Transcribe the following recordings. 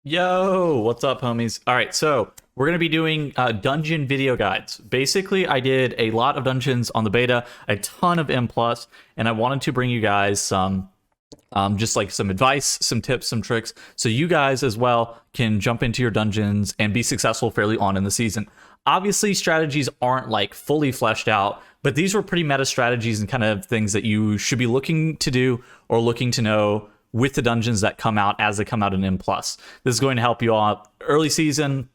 Yo, what's up, homies? All right, so we're going to be doing dungeon video guides. Basically, I did a lot of dungeons on the beta, a ton of M+, and I wanted to bring you guys some just like some advice, some tips, some tricks, so you guys as well can jump into your dungeons and be successful fairly on in the season. Obviously, strategies aren't like fully fleshed out, but these were pretty meta strategies and kind of things that you should be looking to do or looking to know with the dungeons that come out as they come out in M+. This is going to help you out early season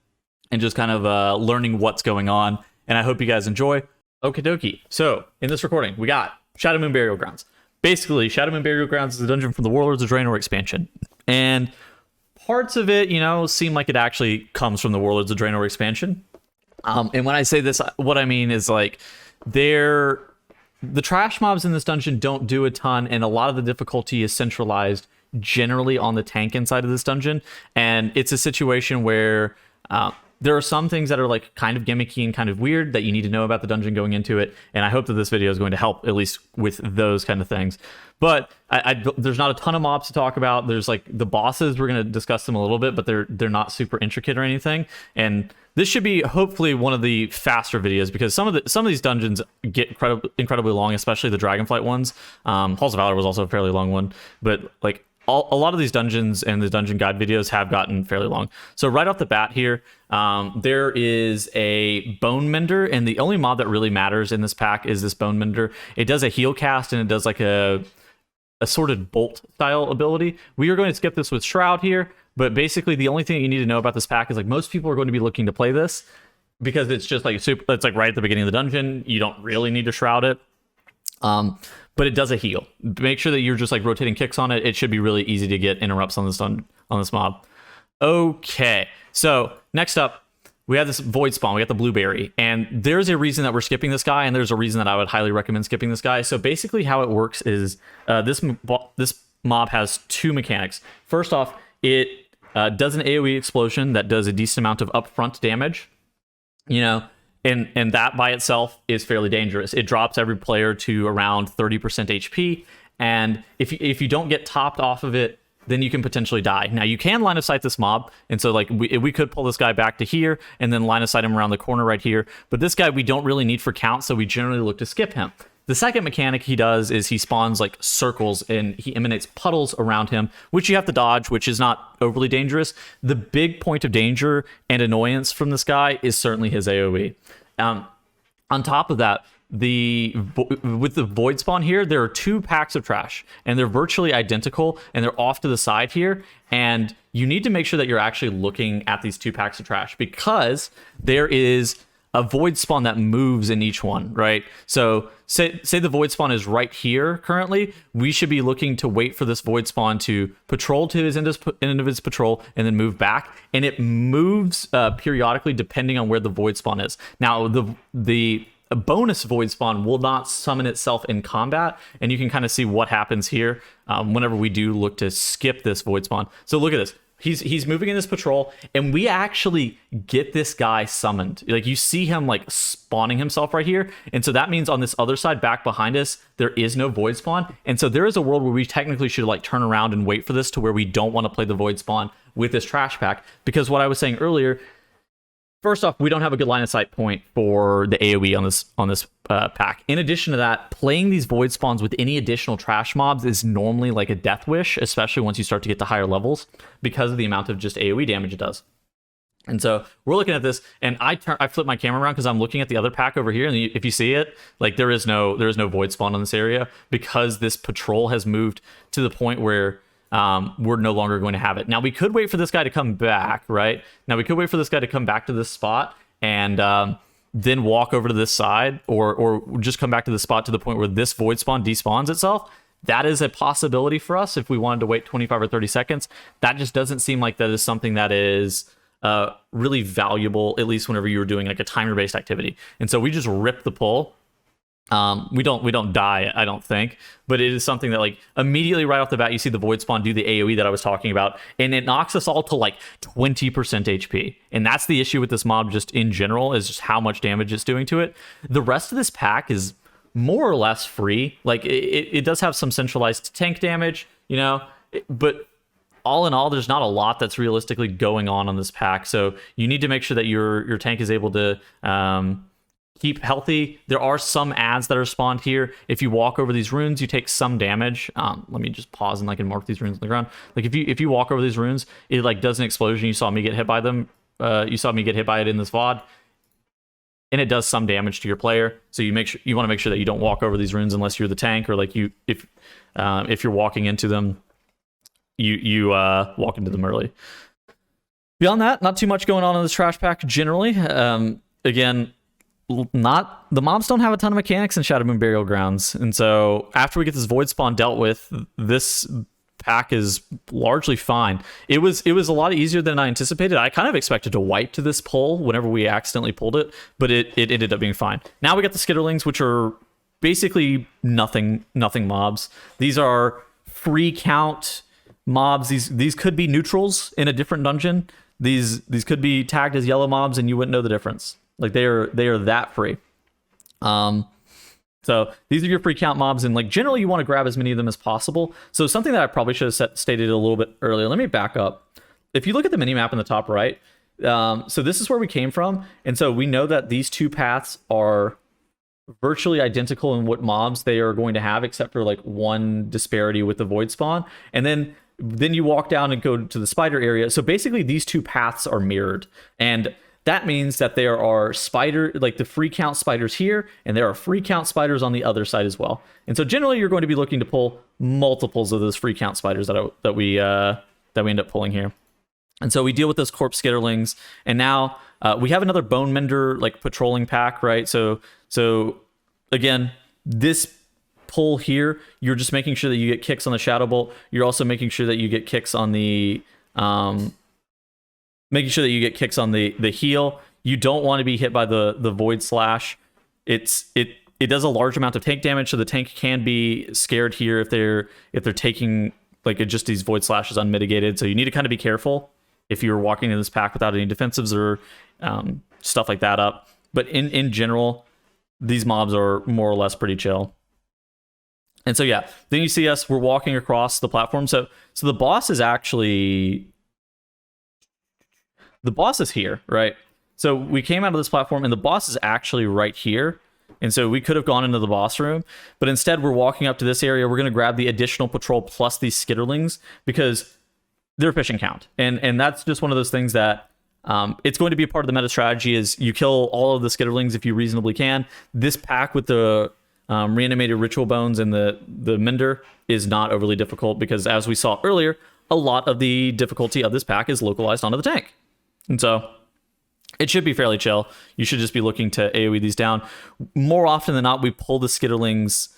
and just kind of learning what's going on, and I hope you guys enjoy. Okie dokie. So, in this recording, we got Shadowmoon Burial Grounds. Basically, Shadowmoon Burial Grounds is a dungeon from the Warlords of Draenor expansion, and parts of it, seem like it actually comes from the Warlords of Draenor expansion. And when I say this, what I mean is like the trash mobs in this dungeon don't do a ton, and a lot of the difficulty is centralized generally on the tank inside of this dungeon. And it's a situation where there are some things that are like kind of gimmicky and kind of weird that you need to know about the dungeon going into it. And I hope that this video is going to help at least with those kind of things. But there's not a ton of mobs to talk about. There's like the bosses, we're going to discuss them a little bit, but they're not super intricate or anything. And this should be hopefully one of the faster videos, because some of these dungeons get incredibly long, especially the Dragonflight ones. Halls of Valor was also a fairly long one, but like a lot of these dungeons and the dungeon guide videos have gotten fairly long. So right off the bat here, there is a Bone Mender, and the only mob that really matters in this pack is this Bone Mender. It does a heal cast, and it does like a sorted bolt style ability. We are going to skip this with Shroud here, but basically the only thing you need to know about this pack is like most people are going to be looking to play this because it's just like it's like right at the beginning of the dungeon. You don't really need to Shroud it. But it does a heal. Make sure that you're just like rotating kicks on it. It should be really easy to get interrupts on this mob. Okay, so next up, we have this Void Spawn. We got the Blueberry, and there's a reason that we're skipping this guy, and there's a reason that I would highly recommend skipping this guy. So basically, how it works is this mob has two mechanics. First off, it does an AOE explosion that does a decent amount of upfront damage. And that by itself is fairly dangerous. It drops every player to around 30% HP, and if you don't get topped off of it, then you can potentially die. Now, you can line of sight this mob, and so like we could pull this guy back to here and then line of sight him around the corner right here, but this guy we don't really need for count, so we generally look to skip him. The second mechanic he does is he spawns like circles, and he emanates puddles around him, which you have to dodge, which is not overly dangerous. The big point of danger and annoyance from this guy is certainly his AoE. On top of that, with the Void Spawn here, there are two packs of trash, and they're virtually identical, and they're off to the side here, and you need to make sure that you're actually looking at these two packs of trash, because there is a Void Spawn that moves in each one, right? So say the Void Spawn is right here currently, we should be looking to wait for this Void Spawn to patrol to his end of his patrol and then move back, and it moves periodically depending on where the Void Spawn is. Now, the bonus Void Spawn will not summon itself in combat, and you can kind of see what happens here whenever we do look to skip this Void Spawn. So look at this. He's moving in this patrol, and we actually get this guy summoned. Like, you see him like spawning himself right here, and so that means on this other side back behind us there is no Void Spawn, and so there is a world where we technically should like turn around and wait for this, to where we don't want to play the Void Spawn with this trash pack, because what I was saying earlier, first off, we don't have a good line of sight point for the AoE on this pack. In addition to that, playing these Void Spawns with any additional trash mobs is normally like a death wish, especially once you start to get to higher levels, because of the amount of just AoE damage it does. And so we're looking at this, and I flip my camera around because I'm looking at the other pack over here, and if you see it, like there is no Void Spawn in this area, because this patrol has moved to the point where we're no longer going to have it. Now, we could wait for this guy to come back, right? Now, we could wait for this guy to come back to this spot and then walk over to this side, or just come back to the spot to the point where this Void Spawn despawns itself. That is a possibility for us if we wanted to wait 25 or 30 seconds. That just doesn't seem like that is something that is really valuable, at least whenever you were doing like a timer-based activity. And so we just rip the pull. We don't die, I don't think, but it is something that like immediately right off the bat, you see the Void Spawn do the AoE that I was talking about, and it knocks us all to like 20% HP. And that's the issue with this mob just in general, is just how much damage it's doing to it. The rest of this pack is more or less free. Like it does have some centralized tank damage, but all in all, there's not a lot that's realistically going on this pack. So you need to make sure that your tank is able to keep healthy. There are some ads that are spawned here. If you walk over these runes, you take some damage. Let me just pause and I can mark these runes on the ground. Like if you walk over these runes, it like does an explosion. You saw me get hit by them. You saw me get hit by it in this VOD, and it does some damage to your player. So you want to make sure that you don't walk over these runes unless you're the tank, or like if you're walking into them, you walk into them early. Beyond that, not too much going on in this trash pack generally. Again, the mobs don't have a ton of mechanics in Shadowmoon Burial Grounds, and so after we get this void spawn dealt with, this pack is largely fine. It was a lot easier than I anticipated. I kind of expected to wipe to this pull whenever we accidentally pulled it, but it ended up being fine. Now we got the skitterlings, which are basically nothing mobs. These are free count mobs. These could be neutrals in a different dungeon. These could be tagged as yellow mobs and you wouldn't know the difference. Like they are that free. So these are your free count mobs, and like generally you want to grab as many of them as possible. So something that I probably should have stated a little bit earlier. Let me back up. If you look at the mini map in the top right, so this is where we came from, and so we know that these two paths are virtually identical in what mobs they are going to have, except for like one disparity with the void spawn. And then you walk down and go to the spider area. So basically these two paths are mirrored, and that means that there are the free count spiders here, and there are free count spiders on the other side as well. And so generally you're going to be looking to pull multiples of those free count spiders that we end up pulling here. And so we deal with those corpse skitterlings, and now we have another bone mender like patrolling pack, right? So again, this pull here, you're just making sure that you get kicks on the Shadow Bolt. You're also making sure that you get kicks on the heal. You don't want to be hit by the void slash. It does a large amount of tank damage, so the tank can be scared here if they're taking like just these void slashes unmitigated. So you need to kind of be careful if you're walking in this pack without any defensives or stuff like that up. But in general, these mobs are more or less pretty chill. And so yeah, then you see us, we're walking across the platform. So the boss is here, right? So we came out of this platform and the boss is actually right here. And so we could have gone into the boss room, but instead we're walking up to this area. We're going to grab the additional patrol plus these skitterlings because they're efficient count. And that's just one of those things that it's going to be a part of the meta strategy is you kill all of the skitterlings if you reasonably can. This pack with the reanimated ritual bones and the mender is not overly difficult because, as we saw earlier, a lot of the difficulty of this pack is localized onto the tank. And so it should be fairly chill. You should just be looking to AoE these down. More often than not, we pull the skitterlings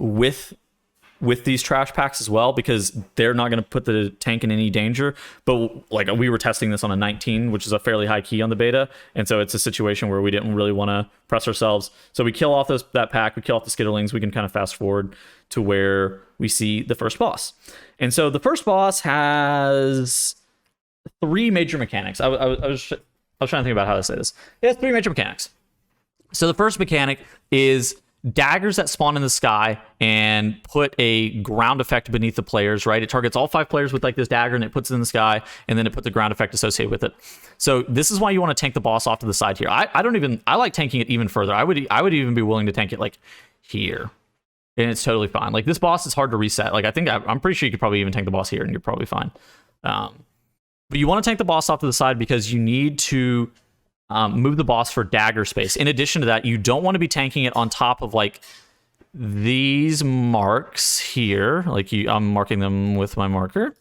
with these trash packs as well, because they're not going to put the tank in any danger. But like we were testing this on a 19, which is a fairly high key on the beta, and so it's a situation where we didn't really want to press ourselves. So we kill off that pack, we kill off the skitterlings, we can kind of fast forward to where we see the first boss. And so the first boss has 3 major mechanics. I was trying to think about how to say this. It has 3 major mechanics. So the first mechanic is daggers that spawn in the sky and put a ground effect beneath the players, right? It targets all 5 players with like this dagger and it puts it in the sky, and then it puts the ground effect associated with it. So this is why you want to tank the boss off to the side here. I like tanking it even further. I would even be willing to tank it like here, and it's totally fine. Like this boss is hard to reset. Like I'm pretty sure you could probably even tank the boss here and you're probably fine. But you want to tank the boss off to the side because you need to move the boss for dagger space. In addition to that, you don't want to be tanking it on top of like these marks here. Like I'm marking them with my marker.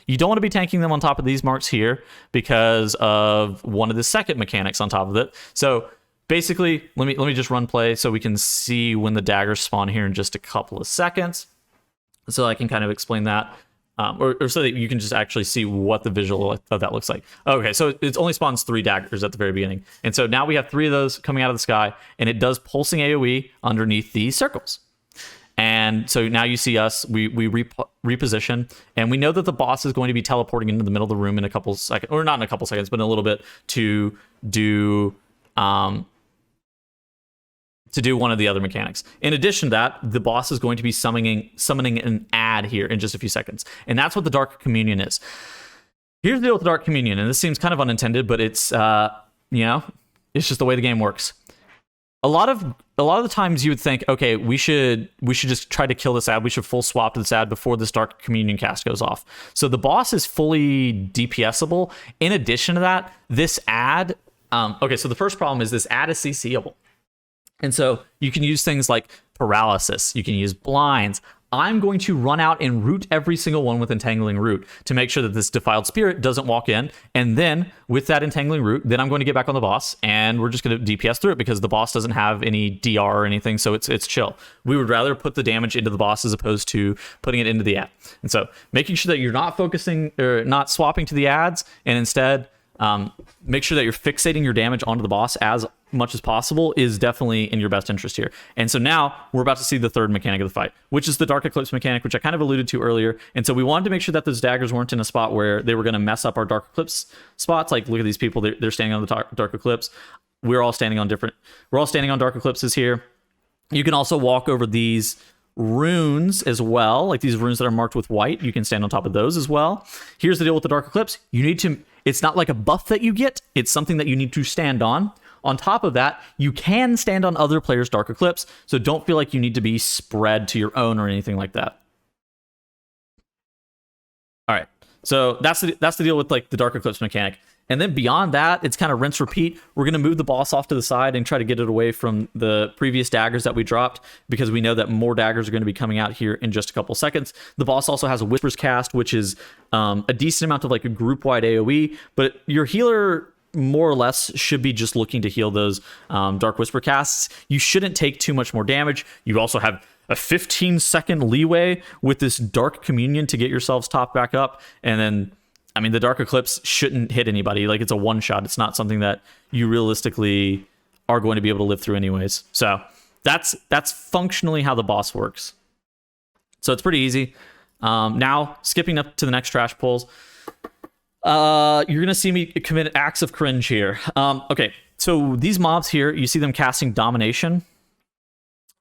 You don't want to be tanking them on top of these marks here because of one of the second mechanics on top of it. So basically, let me just run play so we can see when the daggers spawn here in just a couple of seconds. So I can kind of explain that. Or so that you can just actually see what the visual of that looks like. Okay, so it only spawns 3 daggers at the very beginning. And so now we have 3 of those coming out of the sky, and it does pulsing AoE underneath these circles. And so now you see us, we reposition, and we know that the boss is going to be teleporting into the middle of the room in a couple seconds, or not in a couple seconds, but in a little bit to do to do one of the other mechanics. In addition to that, the boss is going to be summoning an ad here in just a few seconds. And that's what the Dark Communion is. Here's the deal with the Dark Communion, and this seems kind of unintended, but it's it's just the way the game works. A lot of the times you would think, okay, we should just try to kill this ad. We should full swap to this ad before this Dark Communion cast goes off. So the boss is fully DPSable. In addition to that, this ad, okay, so the first problem is this ad is CCable. And so you can use things like paralysis. You can use blinds. I'm going to run out and root every single one with Entangling Root to make sure that this Defiled Spirit doesn't walk in. And then with that Entangling Root, then I'm going to get back on the boss and we're just going to DPS through it because the boss doesn't have any DR or anything, so it's chill. We would rather put the damage into the boss as opposed to putting it into the ad. And so making sure that you're not focusing or not swapping to the ads, and instead make sure that you're fixating your damage onto the boss as much as possible is definitely in your best interest here. And so now we're about to see the third mechanic of the fight, which is the Dark Eclipse mechanic, which I kind of alluded to earlier. And so we wanted to make sure that those daggers weren't in a spot where they were going to mess up our Dark Eclipse spots. Like, look at these people, they're standing on the Dark Eclipse. We're all standing on Dark Eclipses here. You can also walk over these runes as well, like these runes that are marked with white. You can stand on top of those as well. Here's the deal with the Dark Eclipse. It's not like a buff that you get. It's something that you need to stand on. On top of that, you can stand on other players' Dark Eclipse, so don't feel like you need to be spread to your own or anything like that. All right, so that's the deal with like the Dark Eclipse mechanic. And then beyond that, it's kind of rinse repeat. We're going to move the boss off to the side and try to get it away from the previous daggers that we dropped, because we know that more daggers are going to be coming out here in just a couple seconds. The boss also has a Whispers cast, which is a decent amount of like a group-wide AoE, but your healer more or less should be just looking to heal those Dark Whisper casts. You shouldn't take too much more damage. You also have a 15-second leeway with this Dark Communion to get yourselves topped back up. And then, I mean, the Dark Eclipse shouldn't hit anybody. Like, it's a one-shot. It's not something that you realistically are going to be able to live through anyways. So that's functionally how the boss works. So it's pretty easy. Now, skipping up to the next trash pulls. You're going to see me commit acts of cringe here. Okay, so these mobs here, you see them casting Domination.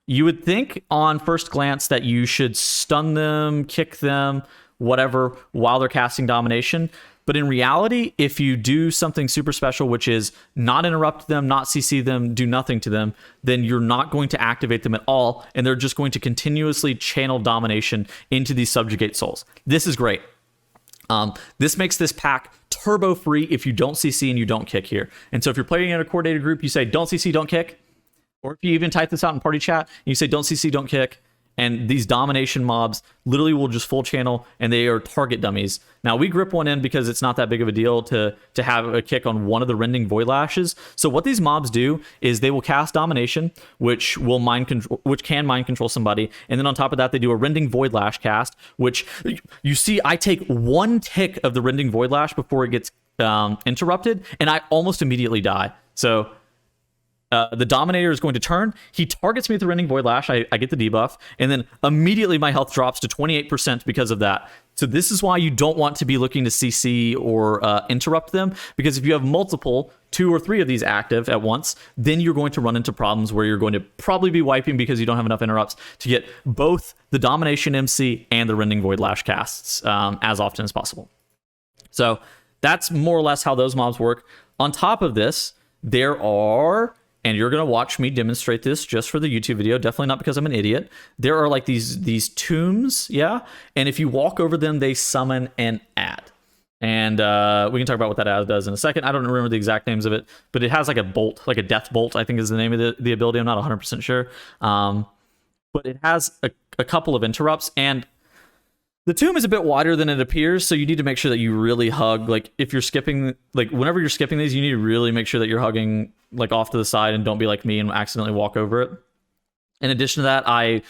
You would think on first glance that you should stun them, kick them, whatever, while they're casting Domination. But in reality, if you do something super special, which is not interrupt them, not CC them, do nothing to them, then you're not going to activate them at all, and they're just going to continuously channel Domination into these Subjugate souls. This is great. This makes this pack turbo free if you don't CC and you don't kick here. And so if you're playing in a coordinated group, you say don't CC, don't kick. Or if you even type this out in party chat, and you say don't CC, don't kick. And these Domination mobs literally will just full channel, and they are target dummies. Now, we grip one in because it's not that big of a deal to have a kick on one of the Rending Void Lashes. So what these mobs do is they will cast Domination, which can mind control somebody. And then on top of that, they do a Rending Void Lash cast, which you see I take one tick of the Rending Void Lash before it gets interrupted, and I almost immediately die. So the Dominator is going to turn. He targets me with the Rending Void Lash. I get the debuff. And then immediately my health drops to 28% because of that. So this is why you don't want to be looking to CC or interrupt them. Because if you have multiple, 2 or 3 of these active at once, then you're going to run into problems where you're going to probably be wiping because you don't have enough interrupts to get both the Domination MC and the Rending Void Lash casts as often as possible. So that's more or less how those mobs work. On top of this, there are... and you're going to watch me demonstrate this just for the YouTube video, definitely not because I'm an idiot. There are like these tombs, yeah? And if you walk over them, they summon an ad. And we can talk about what that ad does in a second. I don't remember the exact names of it, but it has like a bolt, like a death bolt, I think is the name of the ability. I'm not 100% sure. But it has a couple of interrupts, and the tomb is a bit wider than it appears, so you need to make sure that you really hug. Like, if you're skipping, like, whenever you're skipping these, you need to really make sure that you're hugging, like, off to the side, and don't be like me and accidentally walk over it. In addition to that, I,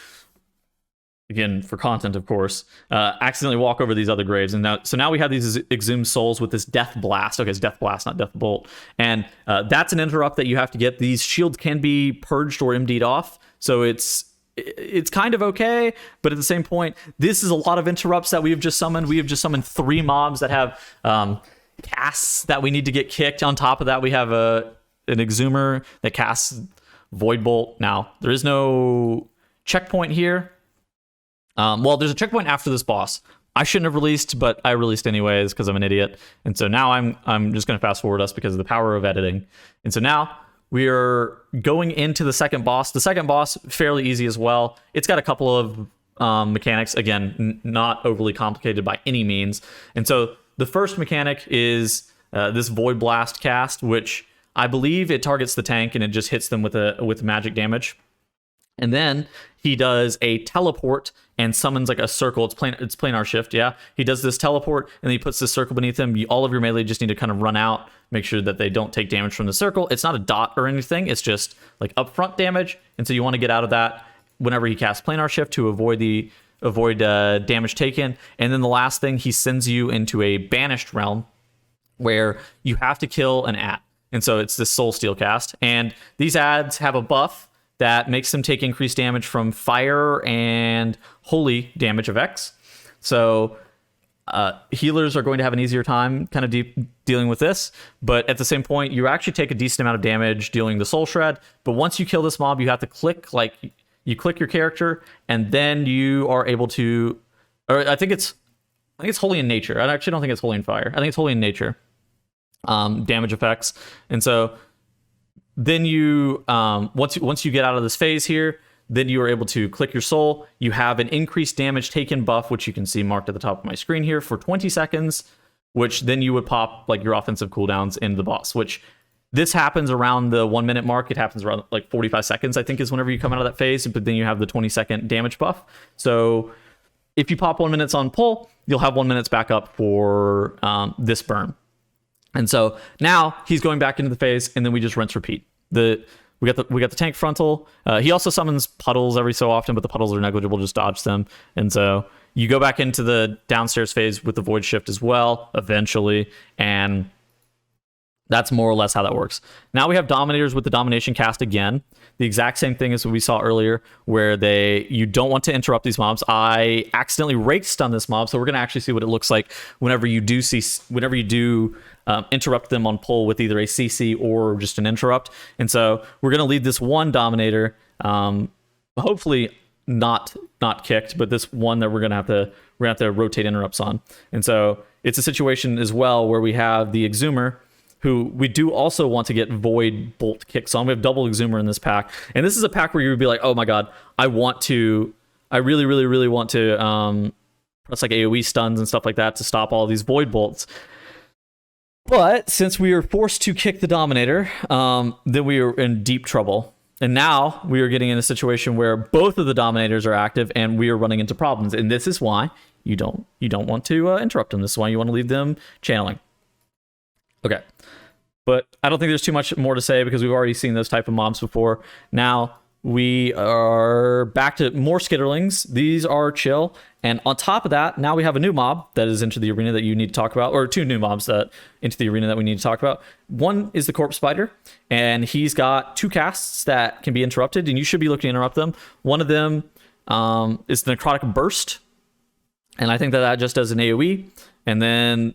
again, for content, of course, accidentally walk over these other graves. And now we have these exhumed souls with this Death Blast. Okay, it's Death Blast, not Death Bolt. And that's an interrupt that you have to get. These shields can be purged or MD'd off, so it's kind of okay, but at the same point, this is a lot of interrupts that we have just summoned. We have just summoned 3 mobs that have casts that we need to get kicked. On top of that, we have an Exhumer that casts Void Bolt. Now, there is no checkpoint here. Well, there's a checkpoint after this boss. I shouldn't have released, but I released anyways because I'm an idiot. And so now I'm just going to fast forward us because of the power of editing. And so now we are going into the second boss. The second boss, fairly easy as well. It's got a couple of mechanics. Again, not overly complicated by any means. And so the first mechanic is this Void Blast cast, which I believe it targets the tank and it just hits them with magic damage. And then he does a teleport and summons like a circle. It's planar shift, yeah. He does this teleport and then he puts this circle beneath him. All of your melee just need to kind of run out, make sure that they don't take damage from the circle. It's not a dot or anything. It's just like upfront damage. And so you want to get out of that whenever he casts planar shift to avoid damage taken. And then the last thing, he sends you into a banished realm where you have to kill an ad. And so it's this Soul Steel cast. And these ads have a buff that makes them take increased damage from fire and holy damage effects. So healers are going to have an easier time kind of dealing with this. But at the same point, you actually take a decent amount of damage dealing the Soul Shred. But once you kill this mob, you have to click your character, and then you are able to, or I think it's holy in nature. I actually don't think it's holy in fire. I think it's holy in nature. Damage effects. And so then you once you get out of this phase here, then you are able to click your soul. You have an increased damage taken buff, which you can see marked at the top of my screen here for 20 seconds, which then you would pop like your offensive cooldowns into the boss, which this happens around the 1 minute mark. It happens around like 45 seconds, I think, is whenever you come out of that phase, but then you have the 20-second damage buff. So if you pop 1 minute on pull, you'll have 1 minute back up for this burn. And so now he's going back into the phase, and then we just rinse repeat. We got the tank frontal. He also summons puddles every so often, but the puddles are negligible, just dodge them. And so you go back into the downstairs phase with the void shift as well, eventually, and that's more or less how that works. Now we have dominators with the domination cast again. The exact same thing as what we saw earlier, where you don't want to interrupt these mobs. I accidentally rake stun this mob, so we're going to actually see what it looks like whenever you do interrupt them on pull with either a CC or just an interrupt. And so we're going to lead this one dominator, hopefully not kicked, but this one that we're going to have to rotate interrupts on. And so it's a situation as well where we have the Exhumer, who we do also want to get Void Bolt kicks on. We have double Exhumer in this pack. And this is a pack where you would be like, oh my god, I really, really, really want to press like AoE stuns and stuff like that to stop all of these Void Bolts. But since we are forced to kick the Dominator, then we are in deep trouble. And now we are getting in a situation where both of the Dominators are active and we are running into problems. And this is why you don't want to interrupt them. This is why you want to leave them channeling. Okay. But I don't think there's too much more to say because we've already seen those type of mobs before. Now we are back to more skitterlings. These are chill. And on top of that, now we have a new mob that is into the arena that you need to talk about, or two new mobs that into the arena that we need to talk about. One is the Corpse Spider, and he's got two casts that can be interrupted, and you should be looking to interrupt them. One of them is the Necrotic Burst, and I think that just does an AoE. And then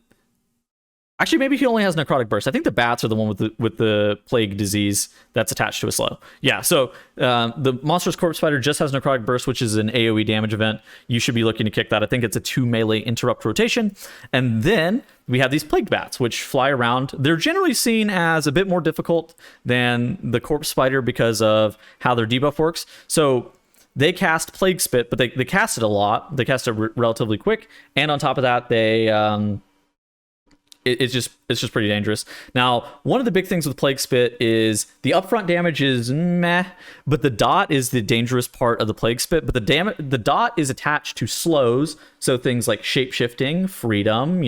actually, maybe he only has Necrotic Burst. I think the bats are the one with the plague disease that's attached to a slow. Yeah, so the Monstrous Corpse Spider just has Necrotic Burst, which is an AoE damage event. You should be looking to kick that. I think it's a 2 melee interrupt rotation. And then we have these plagued bats, which fly around. They're generally seen as a bit more difficult than the Corpse Spider because of how their debuff works. So they cast Plague Spit, but they cast it a lot. They cast it relatively quick. And on top of that, it's just pretty dangerous. Now, one of the big things with Plague Spit is the upfront damage is meh, but the dot is the dangerous part of the Plague Spit. But the dot is attached to slows, so things like Shapeshifting, Freedom,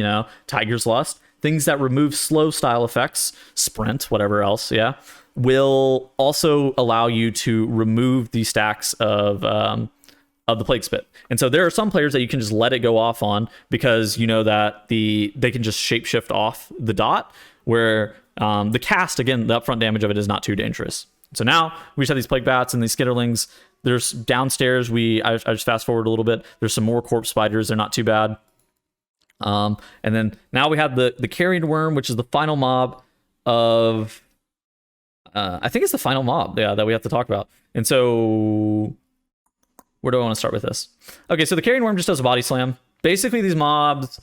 Tiger's Lust, things that remove slow style effects, Sprint, whatever else, yeah, will also allow you to remove the stacks of the Plague Spit. And so there are some players that you can just let it go off on because you know that they can just shapeshift off the dot, where the cast, again, the upfront damage of it is not too dangerous. So now we just have these Plague Bats and these Skitterlings. There's downstairs, I just fast forward a little bit. There's some more Corpse Spiders. They're not too bad. And then now we have the Carrion Worm, which is the final mob of I think it's the final mob, yeah, that we have to talk about. And so, where do I want to start with this? Okay, so the carrion worm just does a body slam. Basically, these mobs,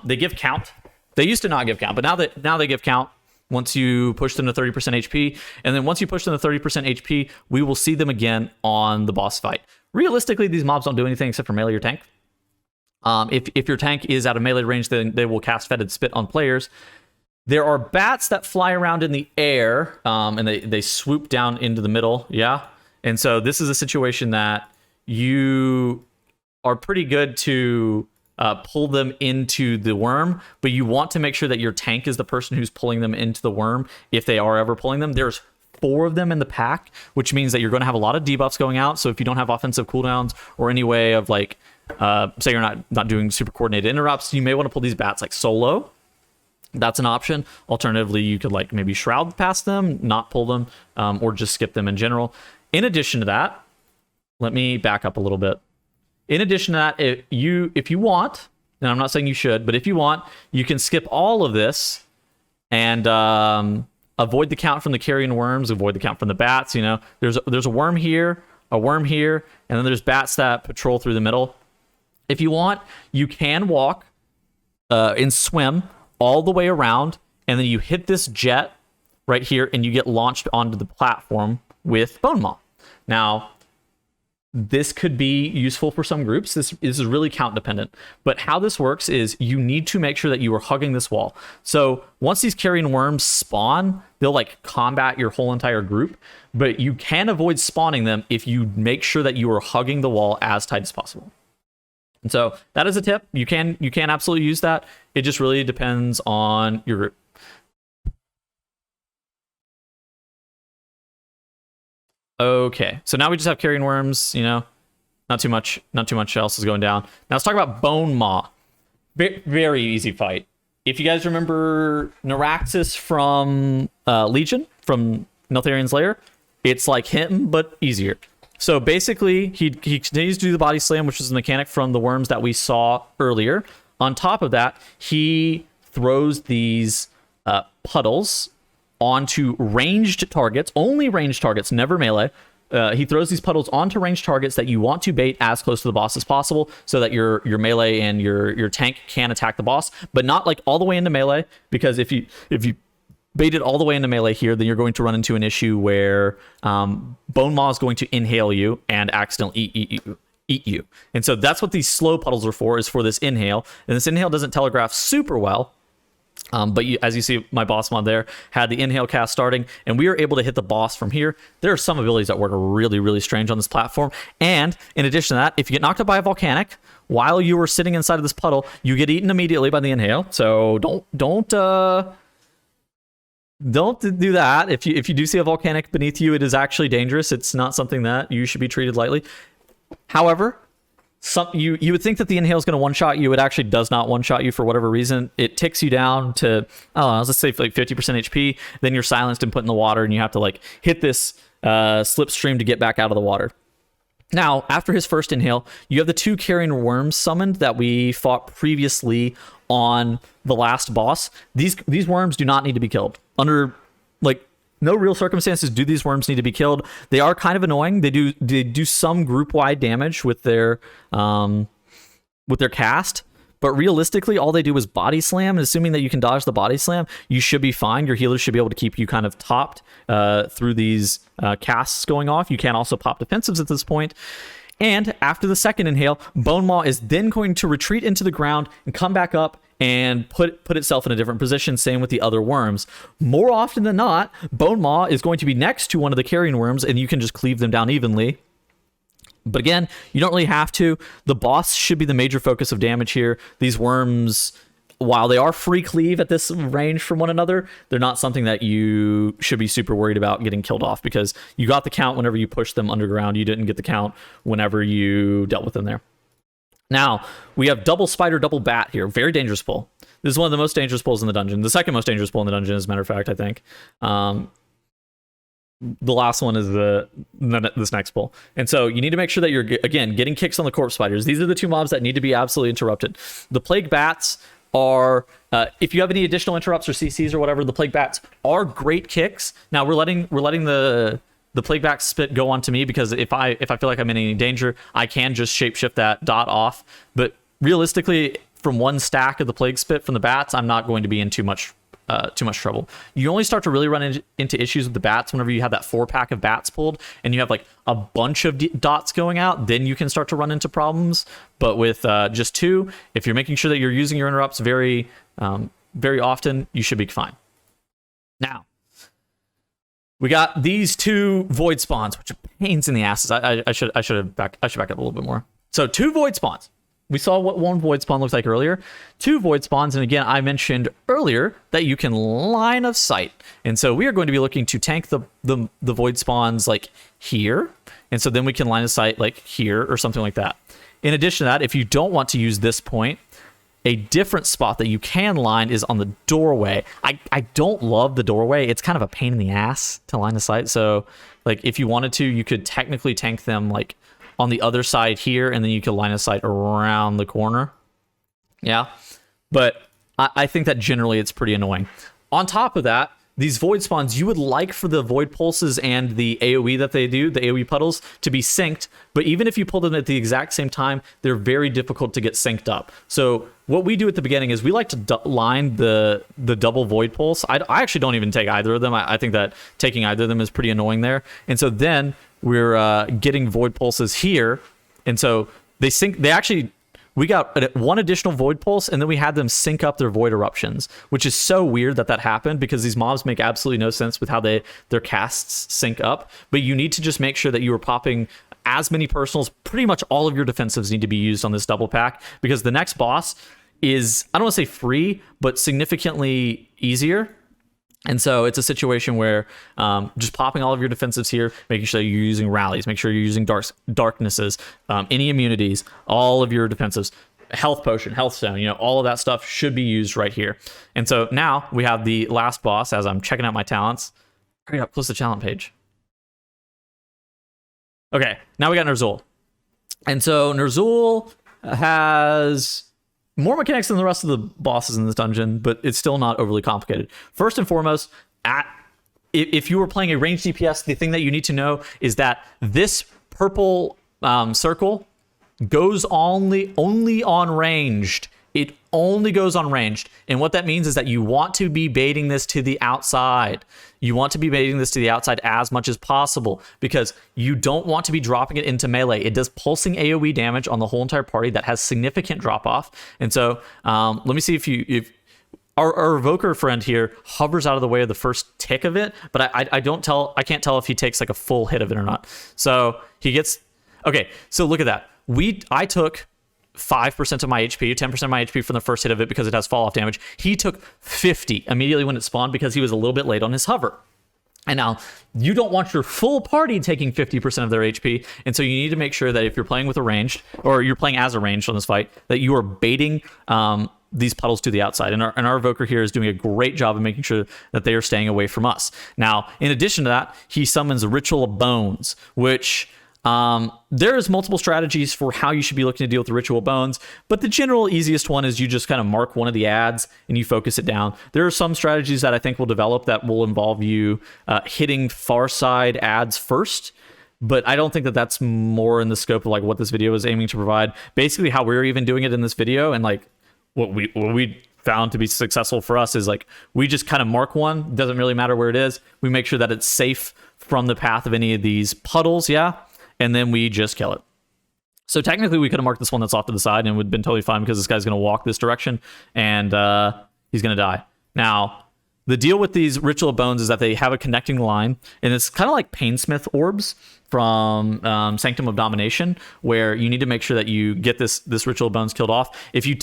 they give count. They used to not give count, but now they give count once you push them to 30% HP. And then once you push them to 30% HP, we will see them again on the boss fight. Realistically, these mobs don't do anything except for melee your tank. If your tank is out of melee range, then they will cast Fetid Spit on players. There are bats that fly around in the air, and they swoop down into the middle, yeah? And so this is a situation that you are pretty good to pull them into the worm, but you want to make sure that your tank is the person who's pulling them into the worm if they are ever pulling them. There's 4 of them in the pack, which means that you're going to have a lot of debuffs going out. So if you don't have offensive cooldowns or any way of like, say you're not doing super coordinated interrupts, you may want to pull these bats like solo. That's an option. Alternatively, you could like maybe shroud past them, not pull them, or just skip them in general. In addition to that, let me back up a little bit. In addition to that, if you want, and I'm not saying you should, but if you want, you can skip all of this and avoid the count from the carrion worms, avoid the count from the bats. You know, there's a worm here, and then there's bats that patrol through the middle. If you want, you can walk and swim all the way around, and then you hit this jet right here, and you get launched onto the platform with Bonemaw. Now, this could be useful for some groups. This is really count dependent. But how this works is you need to make sure that you are hugging this wall. So once these carrion worms spawn, they'll like combat your whole entire group, but you can avoid spawning them if you make sure that you are hugging the wall as tight as possible. And so that is a tip. You can absolutely use that. It just really depends on your group. Okay, so now we just have carrion worms, you know, not too much else is going down. Now let's talk about Bonemaw. Very easy fight. If you guys remember Nerzhul from Legion, from Neltharion's Lair, it's like him, but easier. So basically, he continues to do the body slam, which is the mechanic from the worms that we saw earlier. On top of that, he throws these puddles onto ranged targets, only ranged targets, never melee. He throws these puddles onto ranged targets that you want to bait as close to the boss as possible, so that your melee and your tank can attack the boss, but not like all the way into melee, because if you bait it all the way into melee here, then you're going to run into an issue where Bonemaw is going to inhale you and accidentally eat you. And so that's what these slow puddles are for, is for this inhale. And this inhale doesn't telegraph super well. But as you see, my boss mod there had the inhale cast starting, and we are able to hit the boss from here. There are some abilities that work really, really strange on this platform. And in addition to that, if you get knocked out by a volcanic while you were sitting inside of this puddle, you get eaten immediately by the inhale. So don't do that. If you do see a volcanic beneath you, it is actually dangerous. It's not something that you should be treated lightly. However, you would think that the inhale is going to one-shot you. It actually does not one-shot you for whatever reason. It ticks you down to, I don't know, let's say like 50% HP. Then you're silenced and put in the water, and you have to like hit this slipstream to get back out of the water. Now, after his first inhale, you have the 2 carrion worms summoned that we fought previously on the last boss. These worms do not need to be killed. Under like no real circumstances do these worms need to be killed. They are kind of annoying. They do some group-wide damage with their cast, but realistically, all they do is body slam. And assuming that you can dodge the body slam, you should be fine. Your healers should be able to keep you kind of topped through these casts going off. You can also pop defensives at this point. And after the second inhale, Bonemaw is then going to retreat into the ground and come back up and put itself in a different position. Same with the other worms. More often than not, Bonemaw is going to be next to one of the carrion worms, and you can just cleave them down evenly. But again, you don't really have to. The boss should be the major focus of damage here. These worms, while they are free cleave at this range from one another, they're not something that you should be super worried about getting killed off, because you got the count whenever you pushed them underground. You didn't get the count whenever you dealt with them there. Now, we have double spider, double bat here. Very dangerous pull. This is one of the most dangerous pulls in the dungeon. The second most dangerous pull in the dungeon, as a matter of fact, I think. The last one is this next pull. And so you need to make sure that you're, again, getting kicks on the corpse spiders. These are the 2 mobs that need to be absolutely interrupted. The plague bats are If you have any additional interrupts or CCs or whatever, the Plague Bats are great kicks. Now we're letting the Plague Bat spit go on to me, because if I feel like I'm in any danger, I can just shapeshift that dot off. But realistically, from one stack of the Plague Spit from the bats, I'm not going to be in too much trouble. You only start to really run into issues with the bats whenever you have that 4-pack of bats pulled and you have like a bunch of dots going out. Then you can start to run into problems. But with just 2, if you're making sure that you're using your interrupts very often, you should be fine. Now, we got these 2 void spawns, which are pains in the asses. I should back up a little bit more. So 2 void spawns. We saw what 1 void spawn looks like earlier. 2 void spawns, and again, I mentioned earlier that you can line of sight. And so we are going to be looking to tank the void spawns like here. And so then we can line of sight like here or something like that. In addition to that, if you don't want to use this point, a different spot that you can line is on the doorway. I don't love the doorway. It's kind of a pain in the ass to line of sight. So like if you wanted to, you could technically tank them like on the other side here, and then you could line of sight around the corner. Yeah, but I think that generally it's pretty annoying. On top of that, these void spawns, you would like for the void pulses and the AoE that they do, the AoE puddles, to be synced, but even if you pull them at the exact same time, they're very difficult to get synced up. So what we do at the beginning is we like to line the double void pulse. I actually don't even take either of them. I think that taking either of them is pretty annoying there. And so then we're getting void pulses here, and so they sync. We got 1 additional void pulse, and then we had them sync up their void eruptions, which is so weird that happened, because these mobs make absolutely no sense with how their casts sync up. But you need to just make sure that you are popping as many personals. Pretty much all of your defensives need to be used on this double pack, because the next boss is, I don't want to say free, but significantly easier. And so it's a situation where just popping all of your defensives here, making sure you're using rallies, make sure you're using darknesses, any immunities, all of your defensives, health potion, health stone, all of that stuff should be used right here. And so now we have the last boss. As I'm checking out my talents, hurry up, close the talent page. Okay, now we got Nerzhul. And so Nerzhul has more mechanics than the rest of the bosses in this dungeon, but it's still not overly complicated. First and foremost, if you were playing a ranged DPS, the thing that you need to know is that this purple circle goes only on ranged. It only goes on ranged. And what that means is that you want to be baiting this to the outside. You want to be baiting this to the outside as much as possible, because you don't want to be dropping it into melee. It does pulsing AoE damage on the whole entire party that has significant drop off. And so let me see if our evoker friend here hovers out of the way of the first tick of it, but I can't tell if he takes like a full hit of it or not. So he gets, okay, so look at that. I took 5% of my HP, 10% of my HP from the first hit of it because it has fall off damage. He took 50 immediately when it spawned because he was a little bit late on his hover. And now you don't want your full party taking 50% of their HP. And so you need to make sure that if you're playing with a ranged, or you're playing as a ranged on this fight, that you are baiting these puddles to the outside. And our evoker here is doing a great job of making sure that they are staying away from us. Now, in addition to that, he summons Ritual of Bones, which there's multiple strategies for how you should be looking to deal with the Ritual Bones, but the general easiest one is you just kind of mark one of the ads and you focus it down. There are some strategies that I think will develop that will involve you hitting far side ads first, but I don't think that that's more in the scope of like what this video is aiming to provide. Basically how we're even doing it in this video, and like what we found to be successful for us, is like we just kind of mark one. Doesn't really matter where it is. We make sure that it's safe from the path of any of these puddles, and then we just kill it. So technically we could have marked this one that's off to the side and it would have been totally fine, because this guy's going to walk this direction and he's going to die. Now, the deal with these Ritual of Bones is that they have a connecting line, and it's kind of like Painsmith orbs from Sanctum of Domination, where you need to make sure that you get this Ritual of Bones killed off. If you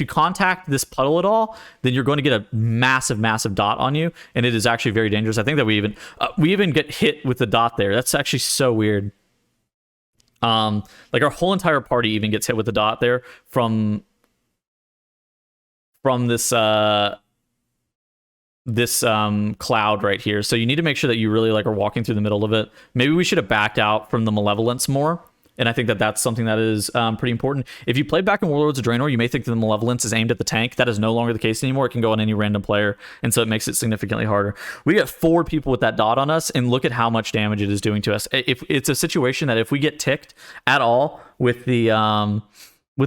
contact this puddle at all, then you're going to get a massive dot on you, and it is actually very dangerous. I think that we even get hit with the dot there. That's actually so weird. Like our whole entire party even gets hit with the dot there from this cloud right here. So you need to make sure that you really like are walking through the middle of it. Maybe we should have backed out from the malevolence more, And I think that that's something that is pretty important. If you play back in Warlords of Draenor, you may think that the Malevolence is aimed at the tank. That is no longer the case anymore. It can go on any random player, and so it makes it significantly harder. We get 4 people with that dot on us, and look at how much damage it is doing to us. If it's a situation that if we get ticked at all with the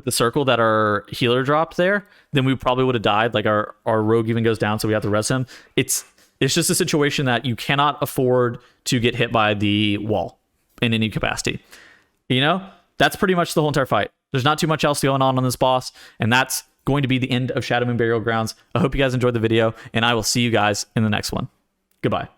circle that our healer dropped there, then we probably would have died. Like our rogue even goes down, so we have to res him. It's just a situation that you cannot afford to get hit by the wall in any capacity. You know, that's pretty much the whole entire fight. There's not too much else going on this boss, and that's going to be the end of Shadowmoon Burial Grounds. I hope you guys enjoyed the video, and I will see you guys in the next one. Goodbye.